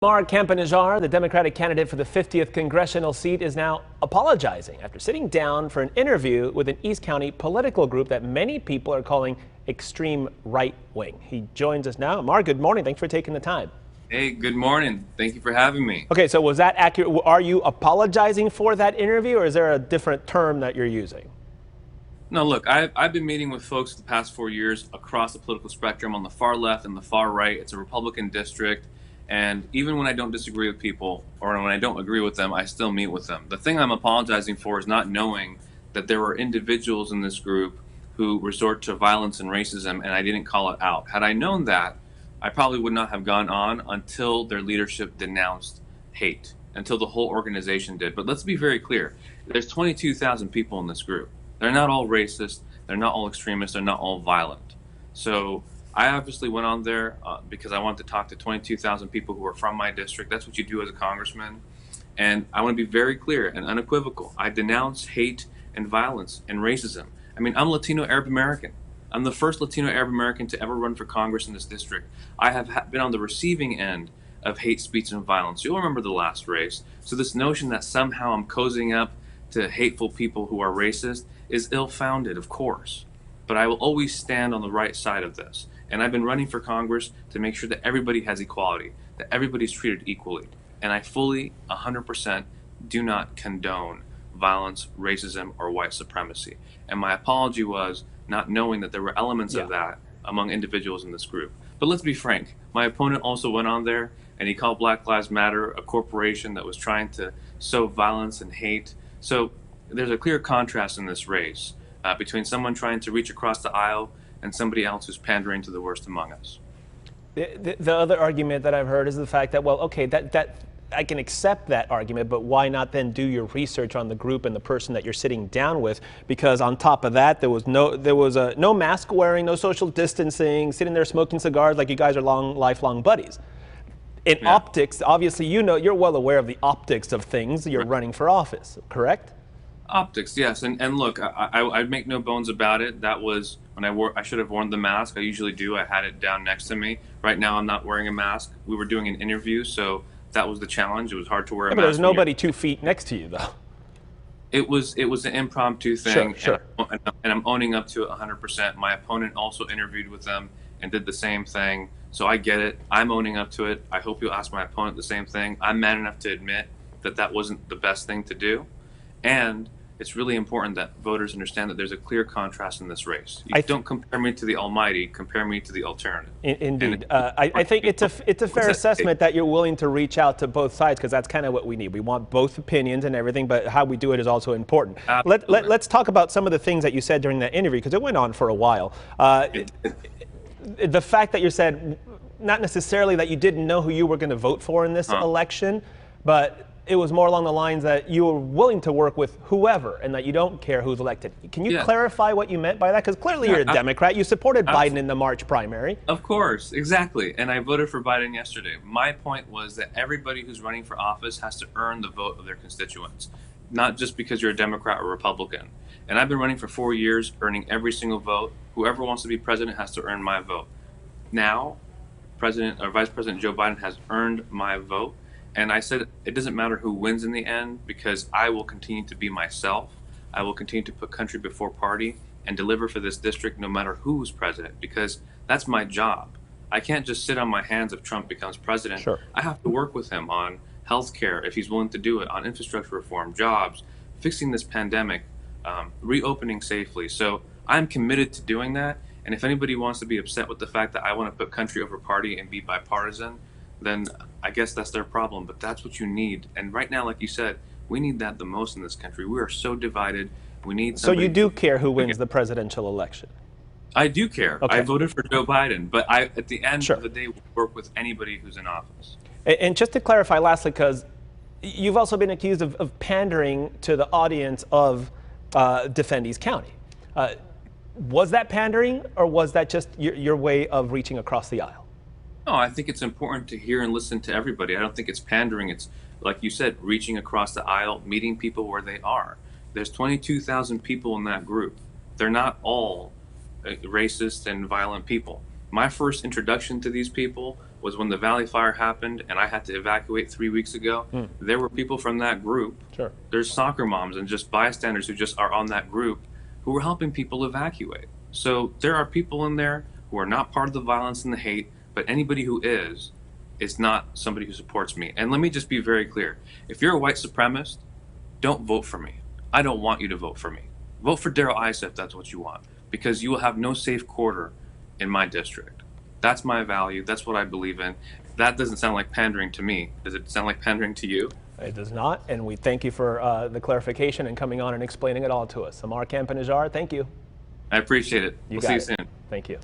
Mar Campanizar, the Democratic candidate for the 50th congressional seat, is now apologizing after sitting down for an interview with an East County political group that many people are calling extreme right wing. He joins us now. Mar, good morning. Thanks for taking the time. Hey, good morning. Thank you for having me. Okay, so was that accurate? Are you apologizing for that interview, or is there a different term that you're using? No, look, I've been meeting with folks the past 4 years across the political spectrum on the far left and the far right. It's a Republican district. And even when I don't disagree with people or when I don't agree with them, I still meet with them. The thing I'm apologizing for is not knowing that there were individuals in this group who resort to violence and racism, and I didn't call it out. Had I known that, I probably would not have gone on until their leadership denounced hate, until the whole organization did. But let's be very clear. There's 22,000 people in this group. They're not all racist. They're not all extremists. They're not all violent. So I obviously went on there because I wanted to talk to 22,000 people who are from my district. That's what you do as a congressman. And I want to be very clear and unequivocal. I denounce hate and violence and racism. I mean, I'm Latino Arab American. I'm the first Latino Arab American to ever run for Congress in this district. I have been on the receiving end of hate speech and violence. You'll remember the last race. So this notion that somehow I'm cozying up to hateful people who are racist is ill-founded, of course. But I will always stand on the right side of this. And I've been running for Congress to make sure that everybody has equality, that everybody's treated equally. And I fully, 100%, do not condone violence, racism, or white supremacy. And my apology was not knowing that there were elements of that among individuals in this group. But let's be frank, my opponent also went on there and he called Black Lives Matter a corporation that was trying to sow violence and hate. So there's a clear contrast in this race between someone trying to reach across the aisle and somebody else who's pandering to the worst among us. The other argument that I've heard is the fact that, well, okay, that I can accept that argument, but why not then do your research on the group and the person that you're sitting down with? Because on top of that, there was no mask wearing, no social distancing, sitting there smoking cigars like you guys are lifelong buddies. In optics, obviously, you're well aware of the optics of things. You're running for office, correct? Optics, yes, and look, I'd make no bones about it. That was when I should have worn the mask. I usually do. I had it down next to me. Right now, I'm not wearing a mask. We were doing an interview, so that was the challenge. It was hard to wear a mask. But there's nobody 2 feet next to you, though. It was an impromptu thing, Sure. and I'm owning up to it 100%. My opponent also interviewed with them and did the same thing, so I get it. I'm owning up to it. I hope you'll ask my opponent the same thing. I'm man enough to admit that that wasn't the best thing to do, and it's really important that voters understand that there's a clear contrast in this race. You don't compare me to the almighty, compare me to the alternative. Indeed. I think it's a fair assessment that you're willing to reach out to both sides, because that's kind of what we need. We want both opinions and everything, but how we do it is also important. Let's talk about some of the things that you said during that interview, because it went on for a while. The fact that you said, not necessarily that you didn't know who you were going to vote for in this election, but it was more along the lines that you were willing to work with whoever and that you don't care who's elected. Can you clarify what you meant by that? Because clearly you're a Democrat. You supported Biden in the March primary. Of course, exactly. And I voted for Biden yesterday. My point was that everybody who's running for office has to earn the vote of their constituents, not just because you're a Democrat or Republican. And I've been running for 4 years, earning every single vote. Whoever wants to be president has to earn my vote. Now, President or Vice President Joe Biden has earned my vote. And I said, it doesn't matter who wins in the end, because I will continue to be myself. I will continue to put country before party and deliver for this district no matter who's president, because that's my job. I can't just sit on my hands if Trump becomes president. Sure. I have to work with him on health care, if he's willing to do it, on infrastructure reform, jobs, fixing this pandemic, reopening safely. So I'm committed to doing that. And if anybody wants to be upset with the fact that I want to put country over party and be bipartisan, then I guess that's their problem, but that's what you need. And right now, like you said, we need that the most in this country. We are so divided. We need somebody. So you do care who wins the presidential election? I do care. Okay. I voted for Joe Biden, but at the end of the day, we work with anybody who's in office. And just to clarify lastly, because you've also been accused of pandering to the audience of Defend East County. Was that pandering, or was that just your way of reaching across the aisle? No, I think it's important to hear and listen to everybody. I don't think it's pandering. It's, like you said, reaching across the aisle, meeting people where they are. There's 22,000 people in that group. They're not all racist and violent people. My first introduction to these people was when the Valley Fire happened and I had to evacuate 3 weeks ago. There were people from that group. Sure. There's soccer moms and just bystanders who just are on that group who were helping people evacuate. So there are people in there who are not part of the violence and the hate, but anybody who is not somebody who supports me. And let me just be very clear. If you're a white supremacist, don't vote for me. I don't want you to vote for me. Vote for Darrell Issa if that's what you want, because you will have no safe quarter in my district. That's my value. That's what I believe in. That doesn't sound like pandering to me. Does it sound like pandering to you? It does not, and we thank you for the clarification and coming on and explaining it all to us. Amar Campanajjar, thank you. I appreciate it. We'll see you soon. Thank you.